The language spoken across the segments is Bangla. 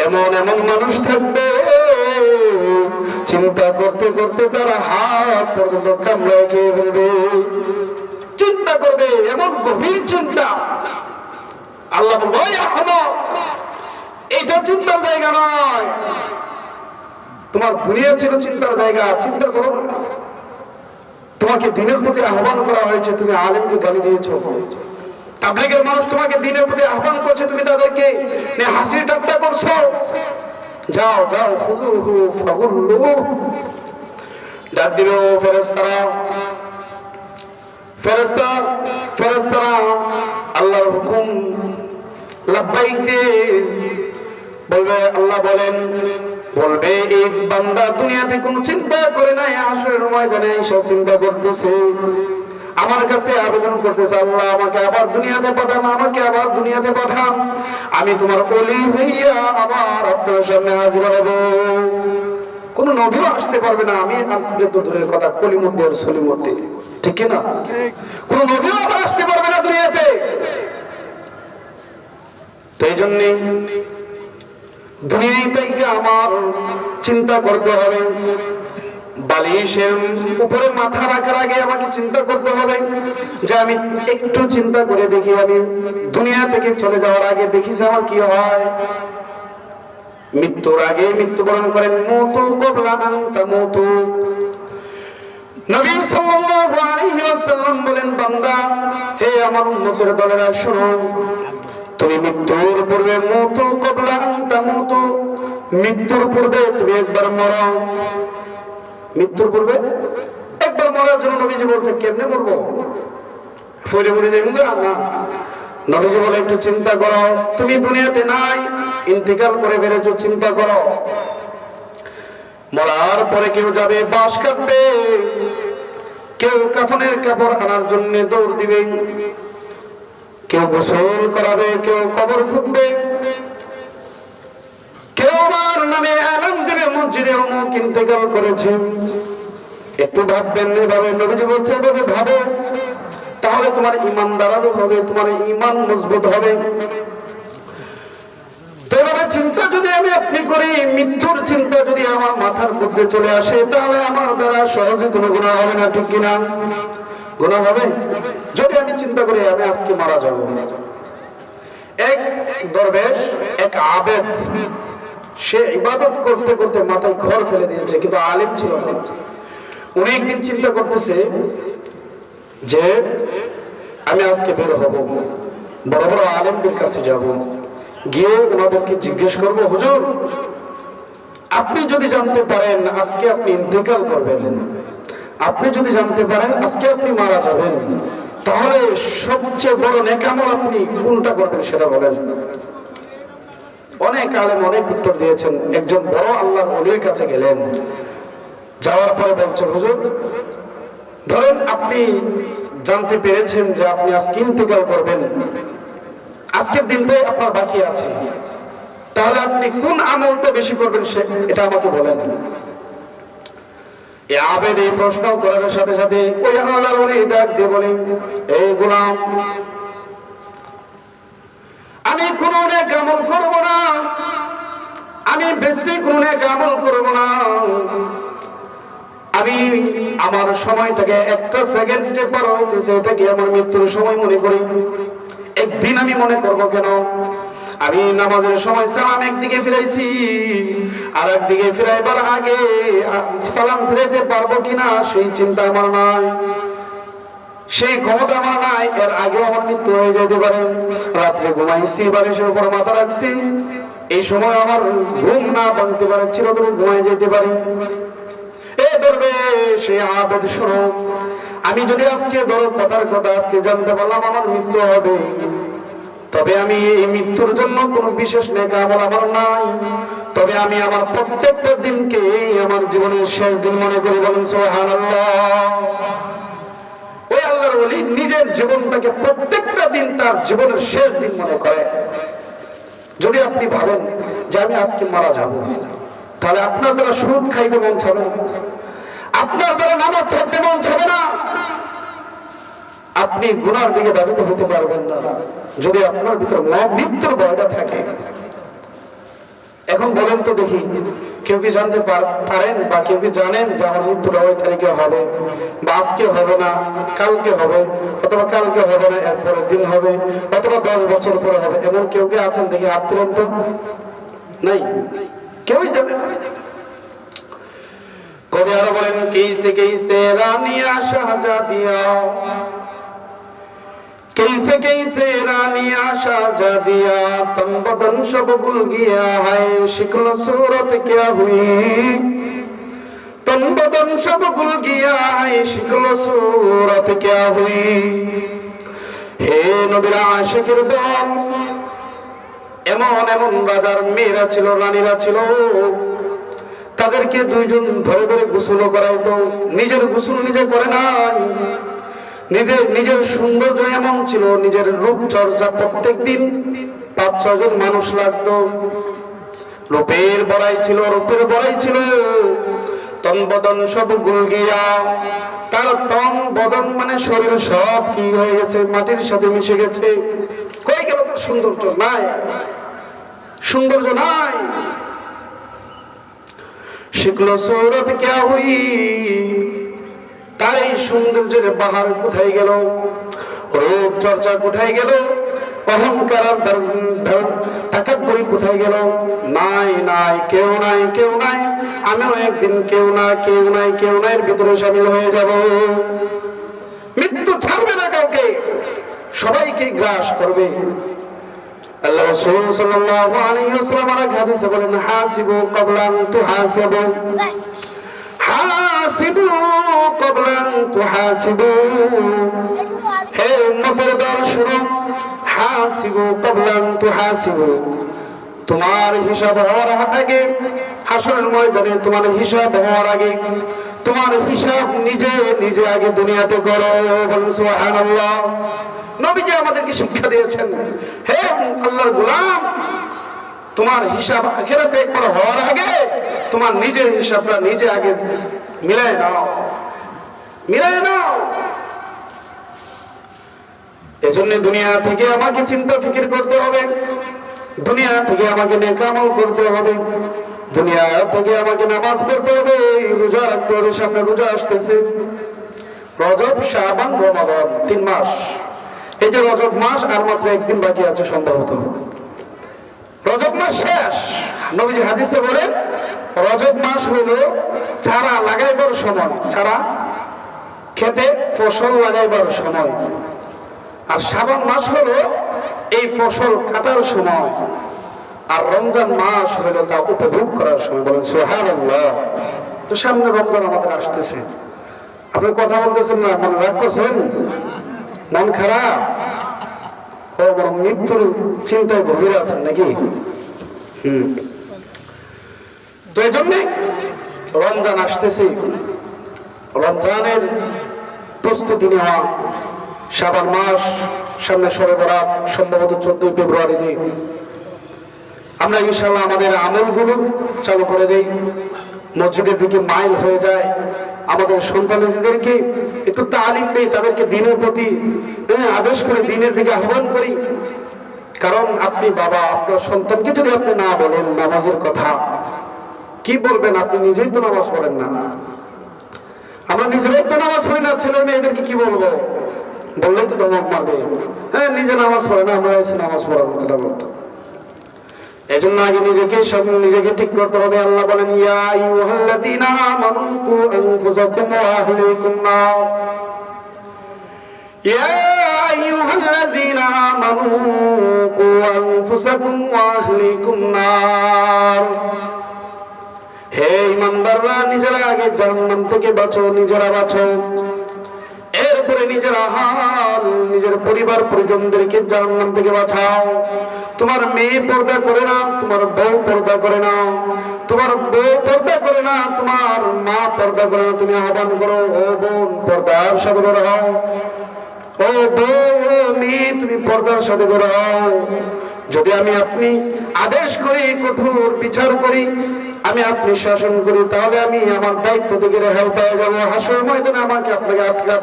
এমন এমন মানুষ থাকবে চিন্তা করতে করতে তারা হাত পর্যন্ত কামড়ায় খেয়ে ফেলবে। চিন্তা করবে, এমন গভীর চিন্তা। আল্লাহ বলবে এটা চিন্তার জায়গা নয়, তোমার দুনিয়া ছিল চিন্তার জায়গা, চিন্তা করো না। তোমাকে দিনের প্রতি আহ্বান করা হয়েছে, তুমি আলেমকে গালি দিয়েছো। তাবলীগের মানুষ তোমাকে দিনের প্রতি আহ্বান করছে, তুমি তাদেরকে হাসি ঠাট্টা করছো। যাও যাও, খুযুহু ফাগুল্লুহু। ডাক দিল ফেরেশতারা, ফেরেশতারা আল্লাহর হুকুম লাব্বাইক বলবে। আল্লাহ বলবে এই বান্দা দুনিয়াতে কোনো চিন্তা করে নাই, হাসরের ময়দানে এসে চিন্তা করতেছে, আমার কাছে আবেদন করতেছে, আল্লাহ আমাকে আবার দুনিয়াতে পাঠান, আমাকে আবার দুনিয়াতে পাঠান, আমি তোমার ওলি হইয়া আবার আপনার সামনে হাজির হব। কোন নবীও আসতে পারবে না, আমি আপনি তো দূরের কথা, কলিমুদ্দি আর সলিমুদ্দি, ঠিক কি না? কোন নবীও আবার আসতে পারবে না দুনিয়াতে। তো এই জন্য দুনিয়ায় থেকে আমার চিন্তা করতে হবে, বালিশের উপরে মাথা রাখার আগে আমাকে চিন্তা করতে হবে যে আমি একটু চিন্তা করে দেখি, আমি দুনিয়া থেকে চলে যাওয়ার আগে দেখি যে আমার কি হয়। মৃত্যুর আগে মৃত্যুবরণ করেন, মুতু ক্বাবলা আন তামুতু। নবী সাল্লাল্লাহু আলাইহি ওয়াসাল্লাম বলেন, বান্দা, হে আমার উম্মতের দলেরা শোনো, তুমি মৃত্যুর পূর্বে মুতু ক্বাবলা আন তামুতু, মৃত্যুর পূর্বে তুমি একবার মরো। মৃত্যুর পূর্বে একবার মরার জন্য নবীজি বলছে, কেমনে মরবো? ফইরে মরে যাইবো না। নবীজি বলে, একটু চিন্তা করো, তুমি দুনিয়াতে নাই, ইন্তেকাল করে বেরোছো, চিন্তা করো। মরার পরে কেউ যাবে বাঁশ কাটবে, কেউ কাফনের কাপড় আনার জন্য দৌড় দিবে, কেউ গোসল করাবে, কেউ কবর খুঁড়বে, কেউ আমার নামে আলান দেবে মসজিদে অমুক ইন্তেকাল করেছে। একটু ভাববেন এভাবে। নবীজি বলছে, এভাবে ভাবো, তাহলে তোমার ঈমান দাঁড়ানো হবে, তোমার ঈমান মজবুত হবে। তো এভাবে চিন্তা যদি আমি আপনি করি, মৃত্যুর চিন্তা যদি আমার মাথার মধ্যে চলে আসে, তাহলে আমার দ্বারা সহজে কোনো গুনাহ হবে না, ঠিক কিনা? গুনাহ হবে যদি আমি চিন্তা করি আমি আজকে মারা যাব। এক দরবেশ, এক আবেদ, সে ইবাদত করতে করতে মাথায় ঘর ফেলে দিয়েছে, কিন্তু আলেম ছিল না। উনি একদিন চিন্তা করতেছে যে আমি আজকে বের হব, বড় বড় আলেমদের কাছে যাব, গিয়ে ওনাদেরকে জিজ্ঞেস করব, হুজুর আপনি যদি জানতে পারেন আজকে আপনি ইন্তেকাল করবেন, আপনি যদি জানতে পারেন আজকে আপনি মারা যাবেন, তাহলে সবচেয়ে বড় নেক আমল আপনি কোনটা করবেন সেটা বলেন। অনেক আলেম অনেক উত্তর দিয়েছেন। একজন বড় আল্লাহর ওলির কাছে গেলেন, যাওয়ার পরে বলছে, হুজুর ধরেন আপনি জানতে পেরেছেন যে আপনি আজকে ইন্তেকাল করবেন, আজকের দিনটাই আপনার বাকি আছে, তাহলে আপনি কোন আমলটা বেশি করবেন এটা আমাকে বলেন। এই আবেদ এই প্রশ্ন করার সাথে সাথে ওই আল্লাহর ওলি ডাক দিয়ে বলেন, এই গোলাম, আমি কোন নেক আমল করব না, আমি বেশি কোন নেক আমল করব না, আমি আমার সময়টাকে একটা সেকেন্ডে পার হইতেছে, এটাকে আমার মৃত্যুর সময় মনে করি। একদিন আমি মনে করব কেন? আমি নামাজের সময় সালাম একদিকে ফিরাইছি, আর একদিকে ফিরাইবার আগে সালাম ফিরাইতে পারবো কিনা সেই চিন্তা আমার নাই, সেই ক্ষমতা আমার নাই। এর আগেও আমার মৃত্যু হয়ে যেতে পারে। রাত্রে ঘুমাইছি, বালিশের উপর মাথা রাখছি, এই সময় আমার ঘুম না ভাঙতে পারে, চিরতরে ঘুমাই যেতে পারি। এই দরবেশ, এই আবেদ, শোনো, আমি যদি আজকে ধরো কথার কথা আজকে জানতে পারলাম আমার মৃত্যু হবে, তবে আমি এই মৃত্যুর জন্য কোন বিশেষ নেক আমল আমার নাই, তবে আমি আমার প্রত্যেকটা দিনকে আমার জীবনের শেষ দিন মনে করি। বলেন সুবহানাল্লাহ। ওই আল্লাহর ওলি নিজের জীবনটাকে প্রত্যেকটা দিন তার জীবনের শেষ দিন মনে করে। যদি আপনি ভাবেন যে আমি আজকে মারা যাব, তাহলে আপনার দ্বারা সুদ খাইতে মন চাবে না, আপনার দ্বারা নামাজ ছাড়তে মন চাবে না, আপনি গুনার দিকে ধাবিত হতে পারবেন না যদি আপনার ভিতরে মৃত্যুর ভয়টা থাকে। এখন বলেন তো দেখি, কেউ কি জানতে পারেন বা কেউ কি জানেন যে আমার মৃত্যুটা ওই তারিখে হবে, বা আজকে হবে না, কালকে হবে, অথবা কালকে হবে না এর পরের দিন হবে, অথবা 10 বছর পরে হবে? এমন কেউ কি আছেন? দেখি হাত তুলেন তো। নাই, কেউই জানে না। কবি আরো বলেন, কেইসে কেইসে রানিয়া শাহজাদিয়া, कैसे कैसे रानिया शाहजादिया, तन बदन सब गुल गया है, शिक्ल सूरत क्या हुई, तन बदन सब गुल गया है, शिक्ल सूरत क्या हुई। হে নবীর আশিকের দল, এমন এমন রাজার মেয়েরা ছিল, রানীরা ছিল, তাদেরকে দুইজন ধরে ধরে গোসল করাইতো, নিজের গোসল নিজে করে নাই। নিজের সৌন্দর্য এমন ছিল, নিজের রূপ চর্চা প্রত্যেক দিন 5-6 জন মানুষ লাগতো। রূপের বড়াই ছিল, তন বদন সব গুল গিয়া, তার তন বদন মানে শরীর সব কি হয়ে গেছে, মাটির সাথে মিশে গেছে। কই গেল তার সৌন্দর্য? নাই, সৌন্দর্য নাই। শিখলো সৌরত কে হুই, তার এই সৌন্দর্যের বাহার কোথায় গেল, রূপ চর্চা কোথায় গেল, অহংকার আর তাকাব্বুরি কোথায় গেল? নাই নাই, কেউ নাই, কেউ নাই। আমিও একদিন কেউ নাই এর ভিতরে শামিল হয়ে যাব। মৃত্যু ছাড়বে না কাউকে, সবাইকে গ্রাস করবে। আল্লাহ রাসূল সাল্লাল্লাহু আলাইহি ওয়াসাল্লাম আর হাদিসে বলেন, হাসিবু ক্বাবলা আন তুহাসিবু, হাসিবু ক্বাবলা আন তুহাসিবু। হে উম্মতের দল শুনো, হাসিবু ক্বাবলা আন তুহাসিবু, তোমার হিসাব হওয়ার আগে, হাসরের ময়দানে তোমার হিসাব হওয়ার আগে, তোমার হিসাব নিজে নিজে আগে দুনিয়াতে করো। বলুন সুবহানাল্লাহ। নবীজি আমাদেরকে শিক্ষা দিয়েছেন, হে আল্লাহর গোলাম, তোমার হিসাব আখিরাতে একবার হওয়ার আগে তোমার নিজের হিসাবটা নিজে আগে মিলায় নাও। এজন্য দুনিয়া থেকে আমাকে চিন্তা ফিকির করতে হবে, দুনিয়া থেকে আমাকে নেক আমল করতে হবে, দুনিয়া থেকে আমাকে নামাজ পড়তে হবে, রোজা রাখতে হবে। সামনে রোজা আসতেছে, রজব, শাবান, রমাদান, 3 মাস। এই যে রজব মাস, আর মাত্র 1 দিন বাকি আছে সম্ভবত, রজব মাস শেষ। নবীজি হাদিসে বলেন, রজব মাস হলো চারা লাগাইবার সময়, চারা খেতে ফসল লাগাইবার সময়, আর শাবান মাস হলো এই ফসল কাটার সময়, আর রমজান মাস হলো তা উপভোগ করার সময়। বলেন সুবহানাল্লাহ। তো সামনে রমজান আমাদের আসতেছে, আপনি কথা বলতেছেন না, মনে রাগ করছেন, মন খারাপ, ও বরং মৃত্যুর চিন্তায় গভীরে আছেন নাকি? তো এই জন্য রমজান আসতেছে, রমজানের প্রস্তুতি নেওয়া। শাবান মাস সামনে, শবে বরাত সম্ভবত 14 ফেব্রুয়ারিতে। আমরা ইনশাআল্লাহ আমাদের আমলগুলো চালু করে দেই, মসজিদের দিকে মাইল হয়ে যায়, আমাদের সন্তানদেরকে একটু তালিম দেই, তাদেরকে দ্বীনের প্রতি আদেশ করে দ্বীনের দিকে আহ্বান করি। কারণ আপনি বাবা, আপনার সন্তানকে যদি আপনি না বলেন নামাজের কথা, কি বলবেন? আপনি নিজেই তো নামাজ পড়েন না, আমরা নিজেরাই তো নামাজ পড়ি না, ছেলে মেয়েদেরকে কি বলবো? বললেই তো ধমক মারবে। হ্যাঁ, নিজে নামাজ পড়ে না, আমরা এসে নামাজ পড়ার কথা বলতো। এই জন্য আগে নিজেকে ঠিক করতে হবে। আল্লাহ বলেন, ইয়া আইয়ুহাল্লাযীনা আমানু কু আনফুসাকুম ওয়া আহলিকুম নার, ইয়া আইয়ুহাল্লাযীনা আমানু কু আনফুসাকুম ওয়া আহলিকুম নার। হে ঈমানদাররা, নিজেরা আগে জাহান্নাম থেকে বাঁচো, নিজেরা বাঁচো, এরপরে নিজের আহাল, নিজের পরিবার পরিজনদেরকে জাহান্নাম থেকে বাঁচাও। তোমার মেয়ে পর্দা করে না, তোমার বউ পর্দা করে না, তোমার বউ পর্দা করে না, তোমার মা পর্দা করে না, তুমি আহ্বান করো, ও বোন পর্দার সাথে বের হও, ও বউ, ও মেয়ে তুমি পর্দার সাথে বের হও। যদি আমি আপনি আদেশ করি, কঠোর বিচার করি, আমি আপনি শাসন করি, তাহলে আমি আমার দায়িত্ব থেকে রেহাই পেয়ে যাবো। হাসরের ময়দানে আমাকে আপনাকে আটকা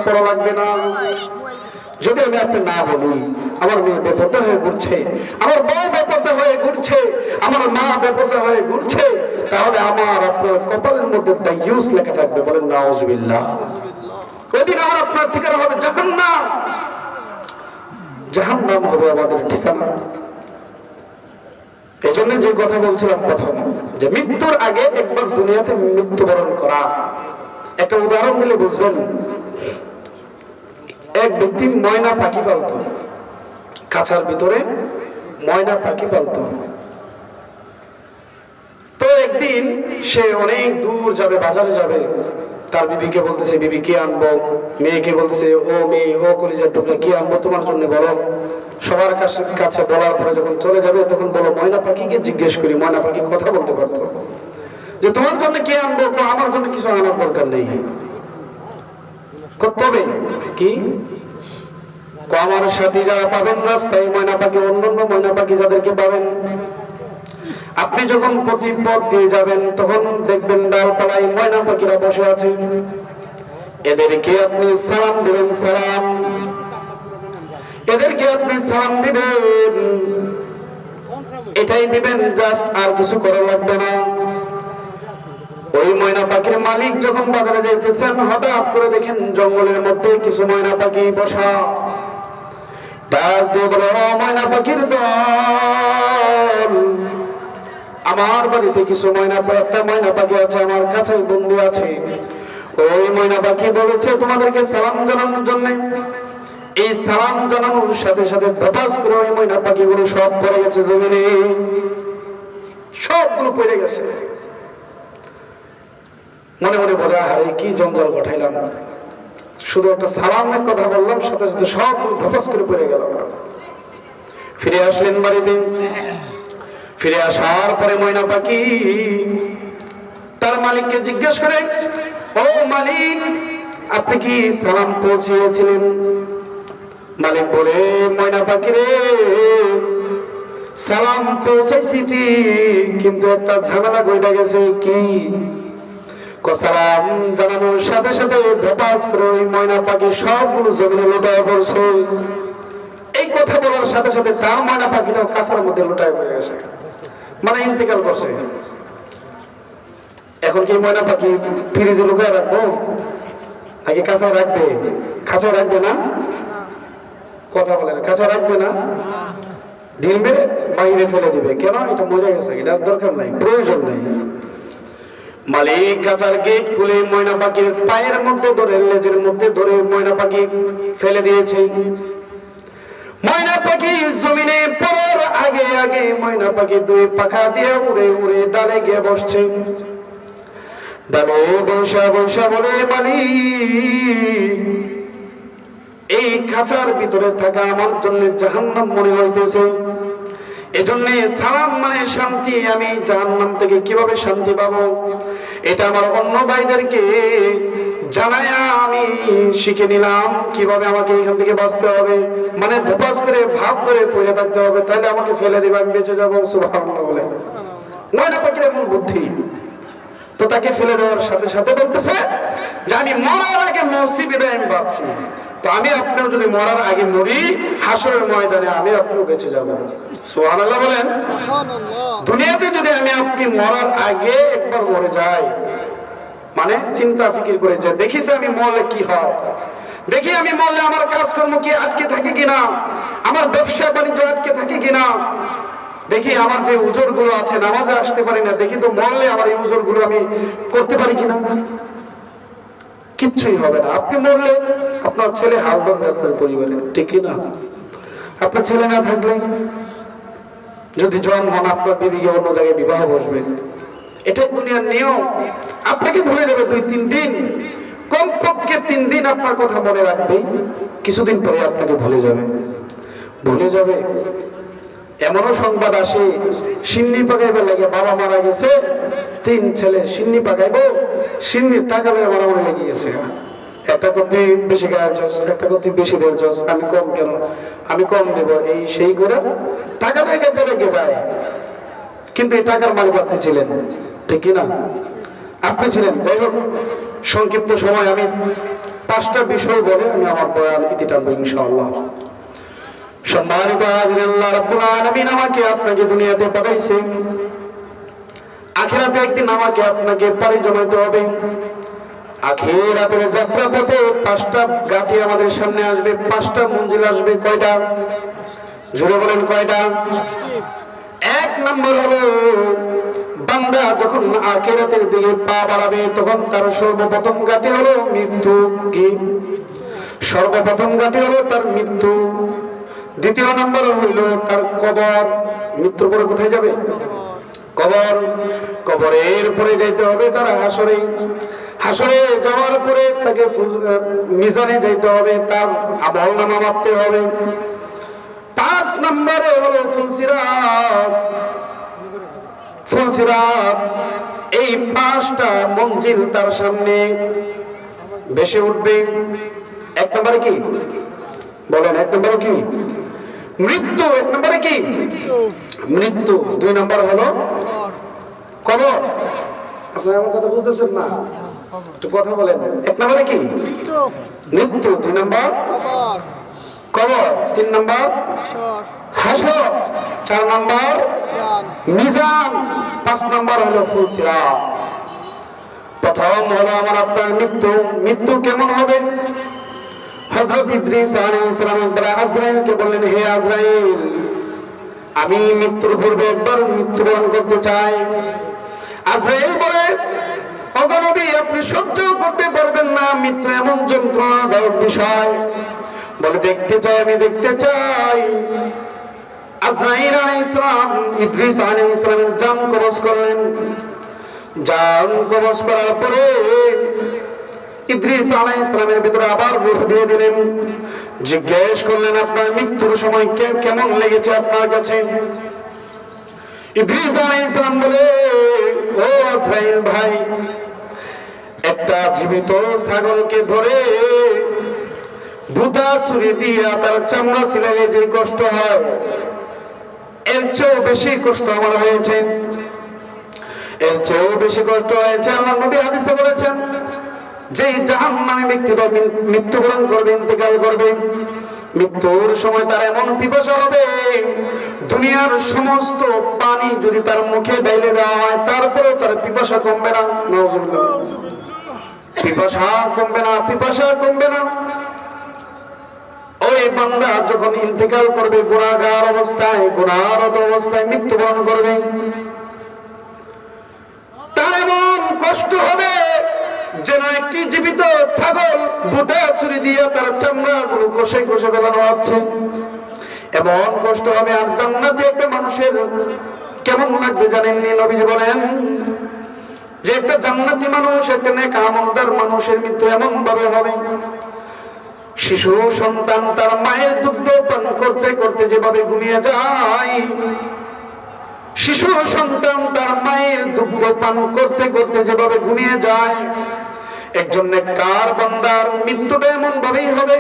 পড়া লাগবে না। যদি আমি আপনি না বলি, আমার মেয়ে বেপরদা হয়ে ঘুরছে, আমার বউ বেপরদা হয়ে ঘুরছে, আমার মা বেপরদা হয়ে ঘুরছে, তাহলে আমার আপনার কপালের মধ্যে দায়ুস লেখা থাকবে। বলেন নাউজুবিল্লাহ। ওই দিন আমার আপনার ঠিকানা হবে জাহান্নাম। জাহান্নাম হবে আমাদের ঠিকানা। এই জন্য যে কথা বলছিলাম প্রথম, যে মৃত্যুর আগে একবার দুনিয়াতে মৃত্যুবরণ করা। একটা উদাহরণ দিলে বুঝবেন। এক ব্যক্তি ময়না পাখি পালতো, খাঁচার ভিতরে ময়না পাখি পালতো। তো একদিন সে অনেক দূর যাবে, বাজারে যাবে, তার বিবিকে বলতেছে, বিবি কি আনবো? মেয়েকে বলতেছে, ও মেয়ে, ও কলিজার টুকরা, কি আনবো তোমার জন্য বলো। সবার কাছে বলার পরে যখন চলে যাবে, তখন বলো ময়না পাখিকে জিজ্ঞেস করি। ময়না পাখি কথা বলতে পারতো, যে তোমার জন্য কি আনবো? আমার জন্য কিছু আনার দরকার নেই। তবে কি আমার সাথী যারা পাবেন রাস্তায় ময়না পাখি, অন্যান্য ময়না পাখি যাদেরকে পাবেন, আপনি যখন প্রতি পথ দিয়ে যাবেন, তখন দেখবেন ডালপালায় ময়না পাখিরা বসে আছে। এদেরকে আপনি সালাম দিবেন, সালাম, এদেরকে আপনি সালাম দিবেন, এটাই দিবেন, জাস্ট আর কিছু করা লাগবে না। ওই ময়না পাখির মালিক যখন বাজারে যাইতেছেন, হঠাৎ করে দেখেন জঙ্গলের মধ্যে কিছু ময়না পাখি বসা। ডাক দিয়ে বলে, ও ময়না পাখির দল, আমার বাড়িতে কিছু একটা ময়না পাখি আছে, আমার কাছে বন্ধু আছে। ওই ময়না পাখি বলেছে তোমাদেরকে সালাম জানানোর জন্য। এই সালাম জানানোর সাথে সাথে ধপাস করে ওই ময়না পাখিগুলো সব পড়ে গেছে জমিনে, সবগুলো পড়ে গেছে। মনে মনে বলে, আরে কি জঞ্জাল ঘটাইলাম, শুধু একটা সালামের কথা বললাম, সাথে সাথে সবগুলো ধপাস করে পড়ে গেল। ফিরে আসলেন বাড়িতে। ফিরে আসার পরে ময়না পাখি তার মালিককে জিজ্ঞেস করে, ও মালিক, আপনি কি সালাম পৌঁছিয়েছিলেন? মালিক বলে, ময়না পাখি রে, সালাম পৌঁছাইছি ঠিক, কিন্তু একটা ঝামেলা ঘটে গেছে। কি? সালাম জানানোর সাথে সাথে ধপাস করে ওই ময়না পাখি সবগুলো জমিনে লুটায় পড়ছে। এই কথা বলার সাথে সাথে তার ময়না পাখিটাও কাঁচার মধ্যে লুটায় পড়ে গেছে, মানে ইন্তেকাল করছে। এখন কি ময়না পাখি ফ্রিজে লুকায় রাখবো নাকি কাঁচাও রাখবে? খাঁচাও রাখবে না, কথা বলে না, কাঁচা রাখবে না, ঢিল মেরে বাইরে ফেলে দিবে। কেন? এটা মরে গেছে, এটার দরকার নাই, প্রয়োজন নাই। মালিক কাঁচার গেট খুলে ময়না পাখির পায়ের মধ্যে ধরে, লেজের মধ্যে ধরে ময়না পাখি ফেলে দিয়েছে। ময়না পাখি জমিনে পড়ার আগে আগে ময়না পাখি দুই পাখা দিয়ে উড়ে উড়ে ডালে গিয়ে বসছে। ডালে বসা বসা বলে, মালিক, এই খাঁচার ভিতরে থাকা আমার জন্য জাহান্নাম মনে হইতেছে। এজন্য সালাম মানে শান্তি, আমি জাহান্নাম থেকে কিভাবে শান্তি পাবো, এটা আমার অন্য ভাইদেরকে জানায়া আমি শিখে নিলাম কিভাবে আমাকে এখান থেকে বাঁচতে হবে। মানে ধপাস করে ভাব ধরে পড়ে থাকতে হবে, তাহলে আমাকে ফেলে দিবে, আমি বেঁচে যাবো। সুবহানাল্লাহ বলে। ময়না পাখির এমন বুদ্ধি। তো তাকে ফেলে দেওয়ার সাথে সাথে বলতেছে যে আমি মরার আগে মরছি বিদায় আমি বাঁচছি। তো আমি আপনিও যদি মরার আগে মরি, হাসরের ময়দানে আমি আপনিও বেঁচে যাবো। সুবহানাল্লাহ বলেন। দুনিয়াতে যদি আমি আপনি মরার আগে একবার মরে যাই, মানে চিন্তা ফিকির করে যে দেখিছে আমি মরলে কি হয়, দেখি আমি মরলে আমার কাজকর্ম কি আটকে থাকে কিনা, আমার ব্যবসা বাণিজ্য আটকে থাকে কিনা, দেখি আমার যে উজর গুলো আছে, নামাজে আসতে পারি না, দেখি তো মরলে আমার এই উজর গুলো আমি করতে পারি কিনা। কিচ্ছুই হবে না। আপনি মরলে আপনার ছেলে হাল ধরবে আপনার পরিবারে, ঠিক না? আপনার ছেলে না থাকলে, যদি জন্ম হন, আপনার বিবিকে অন্য জায়গায় বিবাহ বসবে। এটাই দুনিয়ার নিয়ম। আপনাকে ভুলে যাবে 2-3 দিন, কমপক্ষে 3 দিন আপনার কথা মনে রাখবে, কিছুদিন পরে আপনাকে ভুলে যাবে। ভুলে যাবে। এমনও সংবাদ আসে, সিন্নি পাকাইবার লাগে বাবা মারা গেছে, 3 ছেলে সিন্নি পাকাইবো, সিন্নির টাকা লয়ে মারামারি লেগে গেছে। একটা কতি বেশি গায়ে চস, একটা কতি বেশি দেল চস, আমি কম কেন, আমি কম দেব, এই সেই করে টাকা লেগে যায়। কিন্তু এই টাকার মালিক আপনি ছিলেন, ঠিক কিনা? আপনি ছিলেন। যাই হোক, সংক্ষিপ্ত সময় আমি 5টা বিষয় বলে আমি আমার বয়ান ইতি টানবো ইনশাআল্লাহ। সম্মানিত হাজির, আল্লাহ রাব্বুল আলামিন আমাকে আপনাকে দুনিয়াতে পাঠাইছেন, আখিরাতে একদিন আমাকে আপনাকে পাড়ি জমাইতে হবে। আখিরাতের যাত্রাপথে 5টা ঘাটি আমাদের সামনে আসবে, 5টা মঞ্জিল আসবে। কয়টা? জোরে বলেন কয়টা? 1 নম্বর হলো বান্দা যখন আখিরাতের দিকে পা বাড়াবে তখন তার সর্বপ্রথম ঘাটি হলো মৃত্যু। কি? সর্বপ্রথম ঘাটি হলো তার মৃত্যু। দ্বিতীয় নম্বর হইল তার কবর। মৃত্যুর পরে কোথায় যাবে? কবর। কবরের পরে যাইতে হবে তার হাসরে। হাসরে যাওয়ার পরে তাকে মিজানে যাইতে হবে, তার আমলনামা মাপতে হবে। 5 নম্বরে হলো ফুলসিরাত। ফুলসিরাত, এই 5টা মঞ্জিল তার সামনে ভেসে উঠবে। 1 নম্বরে কি বলেন? 1 নম্বরে কি? মৃত্যু। 1 নম্বরে কি? মৃত্যু। 2 নম্বর হলো কবর। আপনারা আমার কথা বুঝতেছেন না? একটু কথা বলেন। 1 নম্বরে কি? মৃত্যু। 2 নম্বর কবর। 3 নম্বর হাসর। 4 নম্বর মিজান। 5 নম্বর হলো ফুলসিরাত। প্রথম হলো আমার আপনার মৃত্যু। মৃত্যু কেমন হবে? হযরত ইদ্রিস আলাইহিস সালাম একবার আজরাইলকে বললেন, হে আজরাইল, আমি মৃত্যুর পূর্বে একবার মৃত্যুবরণ করতে চাই। আজরাইল বলে, ওগো নবী, আপনি সহ্য করতে পারবেন না, মৃত্যু এমন যন্ত্রণাদায়ক বিষয়। বলে, দেখতে চাই, আমি দেখতে চাই। আজরাইল আলাইহিস সালাম ইদ্রিস আলাইহিস সালামের জান কবজ করলেন। জান কবজ করার পরে ইদ্রিস আলাইহিস সালামের ভিতরে আবার রূহ দিয়ে দিলেন। জিজ্ঞেস করলেন, আপনার মৃত্যুর সময় কেমন লেগেছে আপনার কাছে? ইদ্রিস আলাইহিস সালাম বলে, ও আজরাইল ভাই, একটা জীবিত ছাগলকে ধরে ভুতা ছুরি দিয়া তার চামড়া ছিলালে যে কষ্ট হয়, এর চেয়েও বেশি কষ্ট আমার হয়েছে। এর চেয়েও বেশি কষ্ট হয়েছে। আল্লাহর নবী হাদিসে বলেছেন, যে জাহান্নামী ব্যক্তি মৃত্যুবরণ করবে, ইন্তেকাল করবে, মৃত্যুর সময় তার এমন পিপাসা হবে, দুনিয়ার সমস্ত পানি যদি তার মুখে ঢেলে দেওয়া হয় তারপরেও তার পিপাসা কমবে না। নাউজুবিল্লাহ। পিপাসা কমবে না, পিপাসা কমবে না। ওই বান্দা যখন ইন্তেকাল করবে, গুনাহগার অবস্থায়, গুনাহরত অবস্থায় মৃত্যুবরণ করবে, তার এমন কষ্ট হবে যেন একটি জীবিত ছাগল ভুতা ছুরি দিয়ে তার চামড়াগুলো কষে কষে ফেলানো হচ্ছে। এমন কষ্ট হবে। আর জান্নাতে একটা মানুষের কেমন লাগবে জানেননি? নবীজি বলেন যে একটা জান্নাতি মানুষ, একটা নেক আমলদার মানুষের মৃত্যু এমন ভাবে হবে, শিশু সন্তান তার মায়ের দুগ্ধ পান করতে করতে যেভাবে ঘুমিয়ে যায়, শিশু সন্তান তার মায়ের দুগ্ধ পান করতে করতে যেভাবে ঘুমিয়ে যায়, একজন নেককার বান্দার মৃত্যুটা এমন ভাবেই হবে।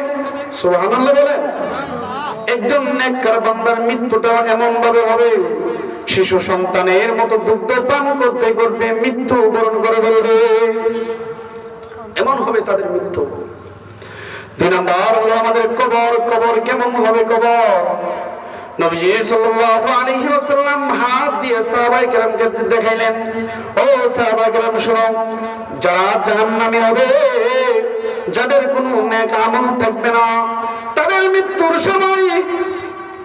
সুবহানাল্লাহ বলেন। একজন নেককার বান্দার মৃত্যুটা এমন ভাবে হবে, শিশু সন্তানের মতো দুগ্ধ পান করতে করতে মৃত্যু বরণ করে ফেলবে। এমন হবে তাদের মৃত্যু। 2 নম্বর হলো আমাদের কবর। কবর কেমন হবে? কবর, নবী সাল্লাল্লাহু আলাইহি ওয়াসাল্লাম হাত দিয়ে সাহাবায়ে কেরামকে দেখাইলেন, ও সাহাবায়ে কেরাম শুনো, যারা জাহান্নামী হবে, যাদের কোনো নেক আমল থাকবে না, তাদের মৃত্যুর সময়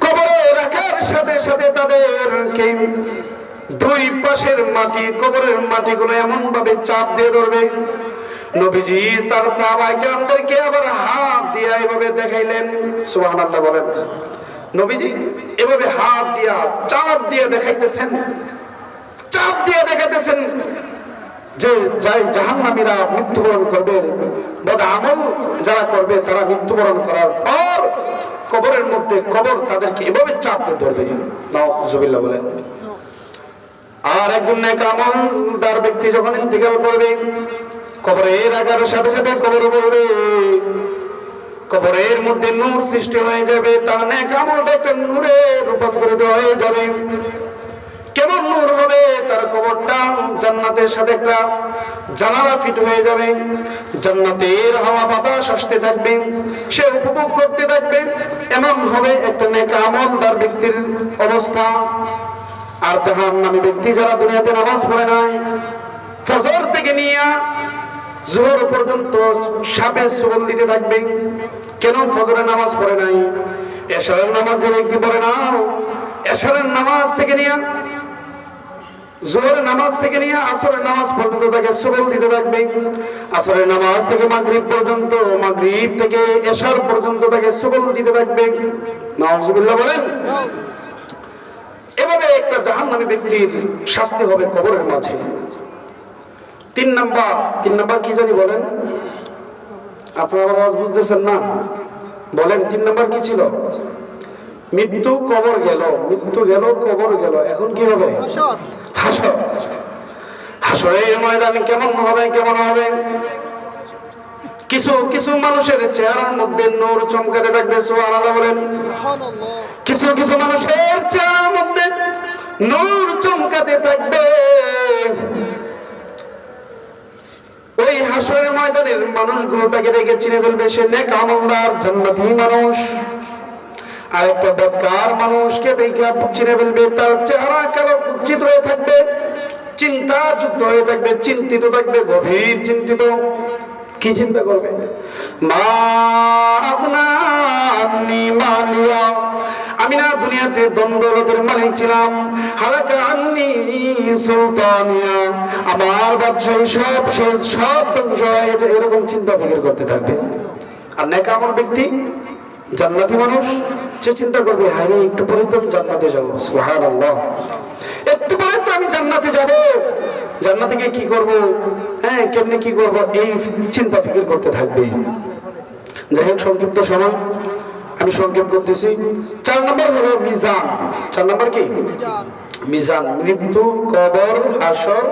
কবরে রাখার সাথে সাথে তাদেরকে 2 পাশের মাটি, কবরের মাটিগুলো এমন ভাবে চাপ দিয়ে ধরবে। নবীজি তার সাহাবায়ে কেরামদেরকে আবার হাত দিয়ে এভাবে দেখাইলেন। সুবহানাল্লাহ বলেন। নবীজি এভাবে হাত দিয়া চাপ দিয়ে দেখাইতেছেন, চাপ দিয়ে দেখাইতেছেন যে জাহান্নামীরা মৃত্যুবরণ করবে, বদ আমল যারা করবে তারা মৃত্যুবরণ করার পর কবরের মধ্যে কবর তাদেরকে এভাবে চাপ দিয়ে ধরবে। নাউজুবিল্লাহ বলেন। আর একজন নেক আমলদার ব্যক্তি যখন ইন্তেকাল করবে, কবরের আগার সাথে সাথে কবর বলবে, কবরের মধ্যে নূর সৃষ্টি হয়ে যাবে, তার নেক আমলটা একটা নূরে রূপান্তরিত হয়ে যাবে। কেমন নূর হবে? তার কবরটা দরজা, জান্নাতের সাথে একটা জানালা ফিট হয়ে যাবে, জান্নাতের হাওয়া বাতাস আসতে থাকবে, সে উপভোগ করতে থাকবে। এমন হবে একটা নেক আমলদার ব্যক্তির অবস্থা। আর জাহান্নামী ব্যক্তি যারা দুনিয়াতে নামাজ পড়ে নাই, ফজর থেকে নিয়ে যোহর পর্যন্ত সাপের ছোবল দিতে থাকবে। কেন ফজরের নামাজ পড়ে নাই? এশারের নামাজ যে ব্যক্তি পড়ে না, এশারের নামাজ থেকে নিয়ে যোহরের নামাজ থেকে নিয়ে আসরের নামাজ পর্যন্ত তাকে ছোবল দিতে থাকবে। আসরের নামাজ থেকে মাগরিব পর্যন্ত, মাগরিব থেকে এশার পর্যন্ত তাকে ছোবল দিতে থাকবে। নাউজুবিল্লাহ বলেন। এভাবে একটা জাহান্নামী ব্যক্তির শাস্তি হবে কবরের মাঝে। তিন নাম্বার কি জানি বলেন? আপনারা আওয়াজ বুঝতেছেন না? বলেন 3 নাম্বার কি ছিল? মৃত্যু, কবর গেল, মৃত্যু গেল, কবর গেল, এখন কি হবে? হাসর। হাসরের ময়দান কেমন হবে? কেমন হবে? কিছু মানুষের চেহারার মধ্যে নূর চমকাতে থাকবে, সুবহানাল্লাহ বলেন। কিছু মানুষের চেহারার মধ্যে নূর চমকাতে থাকবে। ওই হাসরের ময়দানের মানুষগুলো তাকে দেখে চিনে ফেলবে, সে নেক আমলদার জান্নাতি মানুষ। আর একটা বদকার মানুষকে দেখে চিনে ফেলবে, তার চেহারা কালো কুচ্ছিত হয়ে থাকবে, চিন্তাযুক্ত হয়ে থাকবে, চিন্তিত থাকবে, গভীর চিন্তিত। কি চিন্তা করবে? মা আপনা আপনি মালিয়া, আমি না দুনিয়াতে দ্বন্দ্বলতের মালিক ছিলাম, হালাকা আন্নি সুলতানিয়া, আমার বাদশাহী সব ধ্বংস হয়ে গেছে, এরকম চিন্তা ফিকির করতে থাকবে। আর নেক আমল ব্যক্তি জান্নাতি মানুষ, সে চিন্তা করবে, হায় রে একটু পরে তো জান্নাতে যাবো, সুবহানাল্লাহ, একটু পরে তো আমি জান্নাতে যাব, জান্নাতে গিয়ে কি করব, হ্যাঁ কেমনে কি করব, এই চিন্তা ফিকির করতে থাকবে। যাই হোক, সংক্ষিপ্ত সময় আমি সংক্ষেপ করতেছি। 4 নম্বর হলো মিজান। 4 নম্বর কি? মিজান। মৃত্যু, কবর, হাসর,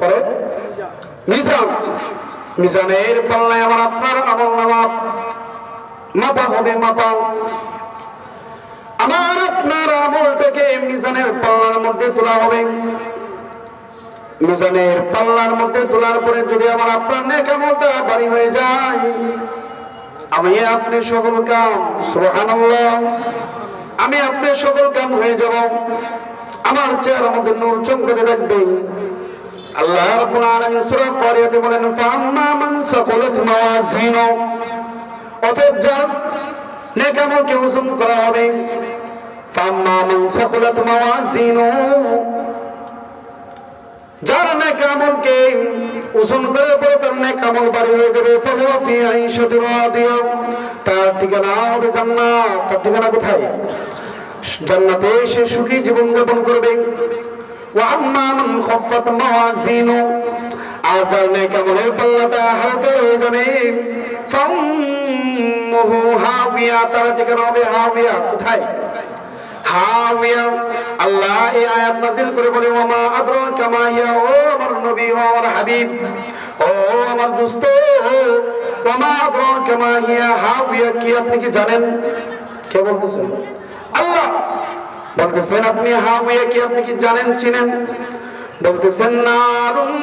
পরে মিজান। মিজানের পাল্লায় আমার আপনার আমলনামা মাপা হবে, মাপা। আমার আপনার আমলটাকে মিজানের পাল্লার মধ্যে তোলা হবে। মিজানের পাল্লার মধ্যে তোলার পরে যদি আমার আপনার নেক আমলটা ভারী হয়ে যায়, আমি আপনি সকল কাম, সুবহানাল্লাহ, আমি আপনি সকল কাম হয়ে যাব। আমার চেহারার মধ্যে নূর চমকাতে থাকবে। আল্লাহ রাব্বুল আলামিন সূরা কারিয়াতে বলেন, ফাআম্মা মান সাকালাত মাওয়াজিনু, অতএব যার নেক আমলকে ওজন করা হবে, ফাআম্মা মান সাকালাত মাওয়াজিনু, যার নেক আমলকে ওজন করার পরে তার নেক আমল ভারী হয়ে যাবে, ফাহুয়া ফি আইশাতির রাদিয়া, তার ঠিকানা হবে জান্নাত। তার ঠিকানা কোথায়? জান্নাতে সে সুখী জীবন যাপন করবে। ওয়া আম্মা মান খাফফাত মাওয়াজিনু, আর যার নেক আমলের পাল্লাটা হালকা হয়ে যাবে, ফাউম্মুহু হাবিয়া, তার ঠিকানা হবে হাবিয়া। কোথায়? হাবিয়া। আল্লাহ এই আয়াত নাযিল করে বলে, ওয়া মা আদরাকা মা হিয়া, ও আমার নবী, ও আমার হাবিব, ও আমার দোস্ত, ওয়া মা আদরাকা মা হিয়া, হাবিয়া কি আপনি কি জানেন? কে বলতেছেন? আল্লাহ বলতেছেন, আপনি হাবিয়া কি আপনি কি জানেন, চিনেন? বলতেছেন, নারুন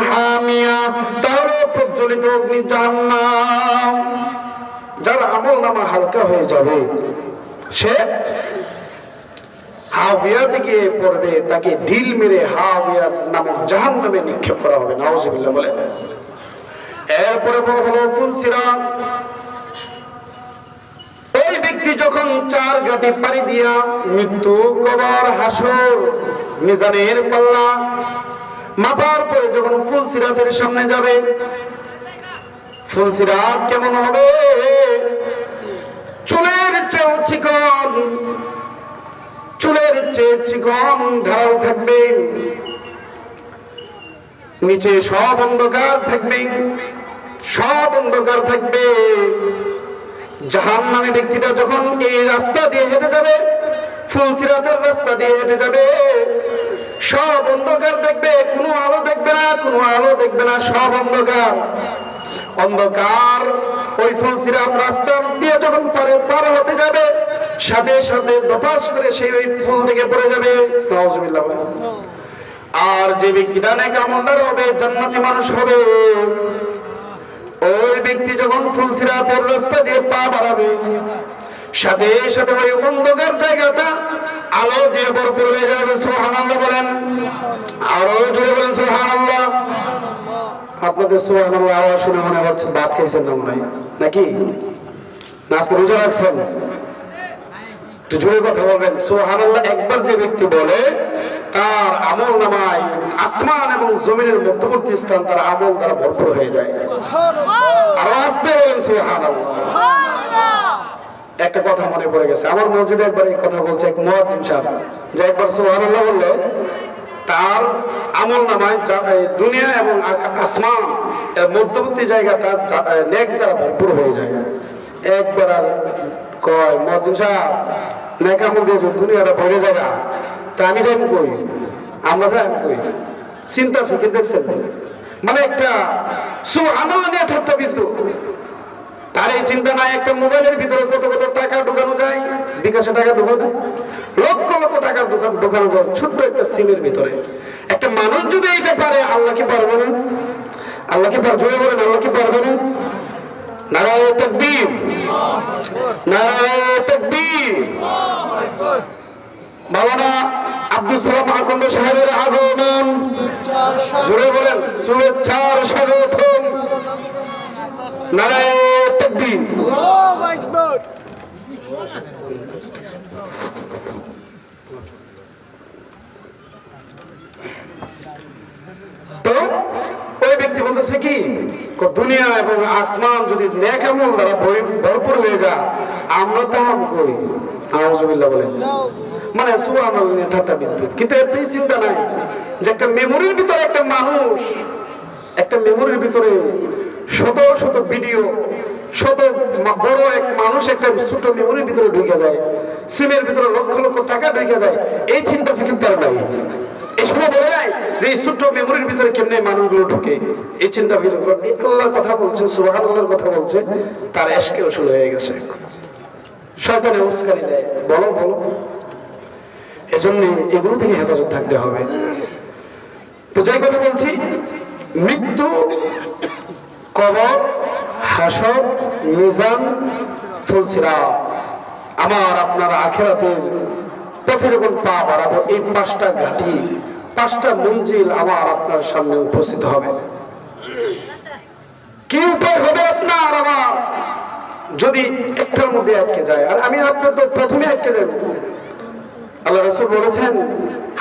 হামিয়া, তাহলে প্রজ্বলিত অগ্নি জাহান্নাম। যার আমলনামা হালকা হয়ে যাবে, সে হাবিয়া থেকে পড়বে, তাকে ঢিল মেরে হাবিয়া নামক জাহান্নামে নিক্ষেপ করা হবে। নাউজুবিল্লাহ বলে। এরপরে হলো ফুলসিরাত। ওই ব্যক্তি যখন 4 ঘাটি পাড়ি দিয়া মৃত্যু, কবর, হাসর, মিজানের পাল্লা মাপার পরে যখন ফুলসিরাতের সামনে যাবে, ফুলসিরাত কেমন হবে? চুলের চেয়ে চিকন, চুলের চেয়ে চিকন ধারাও থাকবে, নিচে সব অন্ধকার থাকবে, সব অন্ধকার থাকবে। জাহান্নামী ব্যক্তিটা যখন এই রাস্তা দিয়ে হেঁটে যাবে, ফুলসিরাতের রাস্তা দিয়ে হেঁটে যাবে, সব অন্ধকার দেখবে, কোনো আলো দেখবে না, কোনো আলো দেখবে না, সব অন্ধকার। অন্ধকার ওই ফুলসিরাত রাস্তা দিয়ে যখন পার হতে যাবে, সাথে সাথে দপাস করে সেই ওই ফুল থেকে পড়ে যাবে। নাউজুবিল্লাহ। আর যে ব্যক্তিটা নেক আমলদার হবে, জান্নাতি মানুষ হবে, ওই ব্যক্তি যখন ফুলসিরাতের রাস্তা দিয়ে পা বাড়াবে, সাথে সাথে ওই অন্ধকার জায়গাটা আলো দিয়ে ভরপুর হয়ে যাবে। সুবহানাল্লাহ বলেন, আরো জোরে বলেন সুবহানাল্লাহ। আপনাদের সুবহানাল্লাহ আওয়াজ শুনে মনে হচ্ছে ভাত খাইছেন না মনে হয়, নাকি না আজকে রোজা রাখছেন? একটু জোরে কথা বলবেন। সুবহানাল্লাহ একবার যে ব্যক্তি বলে, তার আমল নামায় আসমান এবং জমিনের মধ্যবর্তী স্থান তার আমল দ্বারা ভরপুর হয়ে যায়। আরো আসতে বলেন সুবহানাল্লাহ। একটা কথা মনে পড়ে গেছে, আমার মসজিদে একবার এই কথা বলছে এক মুয়াজ্জিন সাহেব, যে একবার সুবহানাল্লাহ বললে তার আমল নামায় দুনিয়া এবং আসমান এর মধ্যবর্তী জায়গাটা নেক দ্বারা ভরপুর হয়ে যায়। একবার আর কয় মুয়াজ্জিন সাহেব নেক আমল দিয়ে দুনিয়াটা ভরে জায়গা, তা আমি যাই কই, আমরা যাই কই। চিন্তা ফিকির দেখছেন, মানে একটা সুবহানাল্লাহ নিয়ে ঠাট্টা বিদ্যু। তার এই চিন্তা নাই একটা মোবাইলের ভিতরে কত কত টাকা ঢোকানো যায়, বিকাশে টাকা ঢোকানো, লক্ষ লক্ষ টাকা ঢোকানো যায় ছোট্ট একটা সিমের ভিতরে। একটা মানুষ যদি এটা পারে, আল্লাহ কি পারবে না? আল্লাহ কি জোরে বলেন, আল্লাহ কি পারবে না? নারায়ে তাকবীর, নারায়ে তাকবীর। মাওলানা আব্দুল সালাম আকন্দ সাহেবের আগমন, জোরে বলেন শুভেচ্ছার স্বাগতম। নারায়ে তাকবীর, আল্লাহু আকবার। তো ওই ব্যক্তি বলতেছে কি, দুনিয়া এবং আসমান যদি নেক আমল দ্বারা ভরপুর হয়ে যায়, আমরা তাহাম কই। আউযুবিল্লাহ বলেন, মানে সুবহানাল্লাহ নিয়ে ঠাট্টা বিদ্যুৎ। কিন্তু এতই চিন্তা নাই যে একটা মেমোরির ভিতরে একটা মানুষ, একটা মেমোরির ভিতরে শত শত ভিডিও, শত বড় এক মানুষ একটা ছোট মেমোরির ভিতরে ঢুকে যায়, সিমের ভিতরে লক্ষ লক্ষ টাকা ঢুকে যায়। এই চিন্তা ফিকির তার নাই। এই সময় বলে নাই যে এই ছোট্ট মেমোরির ভিতরে কেমনে মানুষগুলো ঢুকে, এই চিন্তা ফিকির। আল্লাহর কথা বলছে, সুবহানাল্লাহর কথা বলছে, তার এশকে উসুল হয়ে গেছে, শয়তানে উস্কানি দেয়। বলো বলো, এজন্য এগুলো থেকে হেফাজত থাকতে হবে। তো যাই কথা বলছি, মৃত্যু, কবর, হাসর, মিজান, ফুলসিরাত, আমার আপনার আখিরাতের পথে যখন পা বাড়াবো, এই পাঁচটা ঘাটি, পাঁচটা মঞ্জিল আমার আপনার সামনে উপস্থিত হবে। কি উপায় হবে আপনার আমার যদি একটার মধ্যে আটকে যায়? আর আমি আপনার তো প্রথমে আটকে যাব। আল্লাহ রাসূল বলেছেন,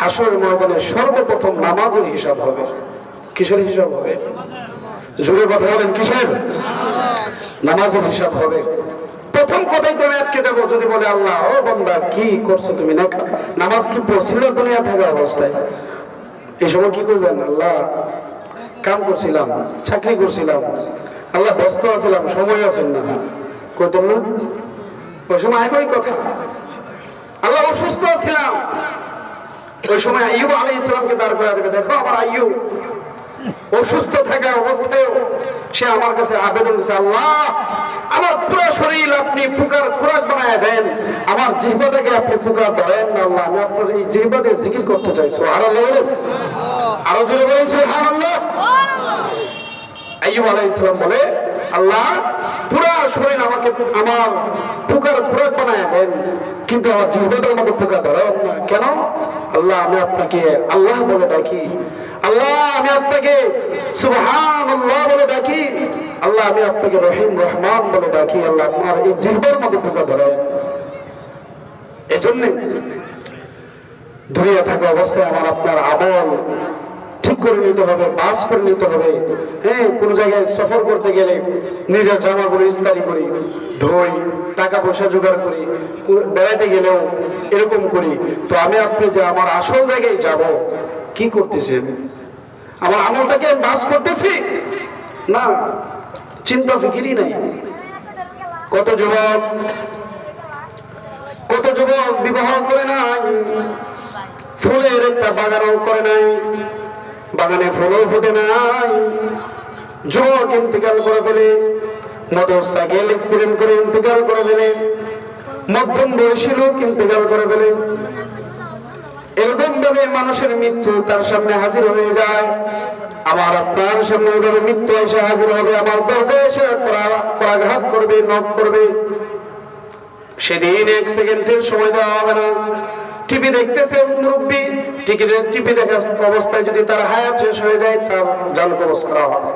হাসরের ময়দানে সর্বপ্রথম নামাজের হিসাব হবে। কিসের হিসাব হবে? জোরে কথা বলেন, কিসের? নামাজের হিসাব হবে। প্রথম কথাই তো আমি আটকে যাবো যদি বলে, আল্লাহ ও বান্দা কি করছো তুমি, নামাজ কি পড়ছিল দুনিয়া থাকা অবস্থায়? এই সময় কি করবেন? আল্লাহ কাম করছিলাম, চাকরি করছিলাম, আল্লাহ ব্যস্ত আছিলাম, সময় আছেন না, কইতেন না? ওই সময় একই কথা, আল্লাহ অসুস্থ ছিলাম। ওই সময় আইয়ুব আলাইহিস সালামকে দাঁড় করে দেবে, দেখো আমার আইয়ুব অসুস্থ থাকা অবস্থায় সে আমার কাছে আবেদন করেছে, আল্লাহ আমার পুরো শরীর আপনি পোকার খোরাক বানায় দেন, আমার জিহ্বাটাকে আপনি পোকার ধরেন না আল্লাহ, আমি আপনার এই জিহ্বা দিয়ে জিকির করতে চাই। সুবহানাল্লাহ, আরো জোরে বলেন সুবহানাল্লাহ। আইয়ুব আলাইহিস সালাম বলে, আল্লাহ পুরো শরীর আমাকে আমার পোকার খোরাক বানায় দেন, কিন্তু আমার জিহ্বাটার মধ্যে পোকা ধরেন না কেন? আল্লাহ আমি আপনাকে আল্লাহ বলে ডাকি, আল্লাহ আমি আপনাকে সুবহানাল্লাহ বলে ডাকি, আল্লাহ আমি আপনাকে রহিম রহমান বলে ডাকি, আল্লাহ আপনার এই জিহ্বার মধ্যে পোকা ধরেন। এজন্য দুনিয়া থাকা অবস্থায় আমার আপনার আমল ঠিক করে নিতে হবে, বাস করে নিতে হবে। হ্যাঁ, কোন জায়গায় সফর করতে গেলে নিজের জামাগুলো ইস্তারি করি, ধুই, টাকা পয়সা জোগাড় করি, বেড়াইতে গেলেও এরকম করি। তো আমি আপনি যে আমার আসল জায়গায় যাব, কি করতেছি? আমার আমলটাকে বাস করতেছি না, চিন্তা ফিকিরই নাই। কত যুবক বিবাহ করে নাই, ফুলের একটা বাগানও করে নাই, বাগানে ফুলও ফুটে নাই, যুবক ইন্তেকাল করে ফেলে, মোটর সাইকেল অ্যাক্সিডেন্ট করে ইন্তেকাল করে ফেলে, মধ্যম বয়সী লোক ইন্তেকাল করে ফেলে, এরকম ভাবে মানুষের মৃত্যু তার সামনে হাজির হয়ে যায়। আমার আপনার সামনে ওদের মৃত্যু এসে হাজির হবে, আমার দরজায় এসে করাঘাত করবে, নক করবে। সেদিন এক সেকেন্ডের সময় দেওয়া হবে না। টিভি দেখতেছে মুরব্বী, টিভি দেখা অবস্থায় যদি তার হায়াত শেষ হয়ে যায়, তার জান কবজ করা হবে।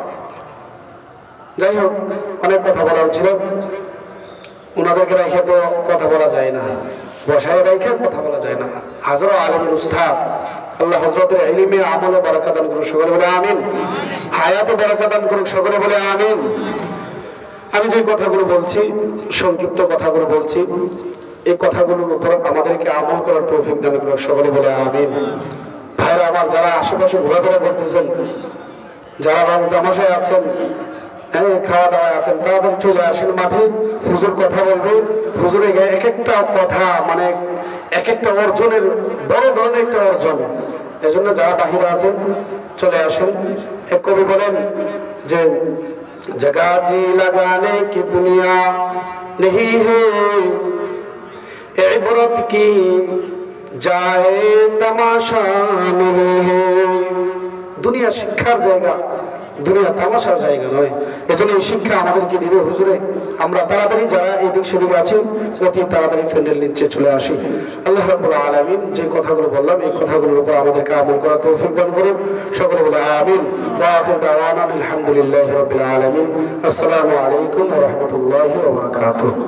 যাই হোক, অনেক কথা বলার ছিল, ওনাদেরকে রেখে তো কথা বলা যায় না, বসায় রেখে কথা বলা যায় না। হাজরা আলমের উস্তাদ, আল্লাহ হযরতের ইলমে আমলে বারাকাত দান করুক, সকলে বলে আমিন। হায়াতে বারাকাত দান করুক, সকলে বলে আমিন। আমি যে কথাগুলো বলছি, সংক্ষিপ্ত কথাগুলো বলছি, এই কথাগুলোর উপর আমাদেরকে আমল করার তৌফিক দান করুক, সকলে বলে আমিন। ভাইরা আমার, যারা আশেপাশে ঘোরাফেরা করতেছেন, যারা রং তামাশায় আছেন, খাওয়া দাওয়া আছেন, তাড়াতাড়ি চলে আসেন মাঠে। হুজুর কথা বলবে। হুজুরে এক একটা কথা মানে এক একটা অর্জনের বড় ধরনের একটা অর্জন। এই জন্য যারা বাহিরে আছেন চলে আসেন। এক কবি বলেন যে জগাজি লাগানে কি দুনিয়া নেহি হে, ইবরত কি জায়ে তামাশা নেহি হে। দুনিয়া শিক্ষার জায়গা, দুনিয়া তামাশার জায়গা নয়। এজন্য এই শিক্ষা আমাদেরকে দিবে হুজুরে। আমরা তাড়াতাড়ি যারা এদিক সেদিক আছি অতি তাড়াতাড়ি প্যান্ডেল নিচে চলে আসি। আল্লাহ রাব্বুল আলামিন যে কথাগুলো বললাম, এই কথাগুলোর উপর আমাদেরকে আমল করার তৌফিক দান করুন, সকলে বলে আমিন। ওয়া আখিরু দাওয়ানা আলহামদুলিল্লাহি রাব্বিল আলামিন। আসসালামু আলাইকুম ওয়া রাহমাতুল্লাহি ওয়া বারাকাতুহু।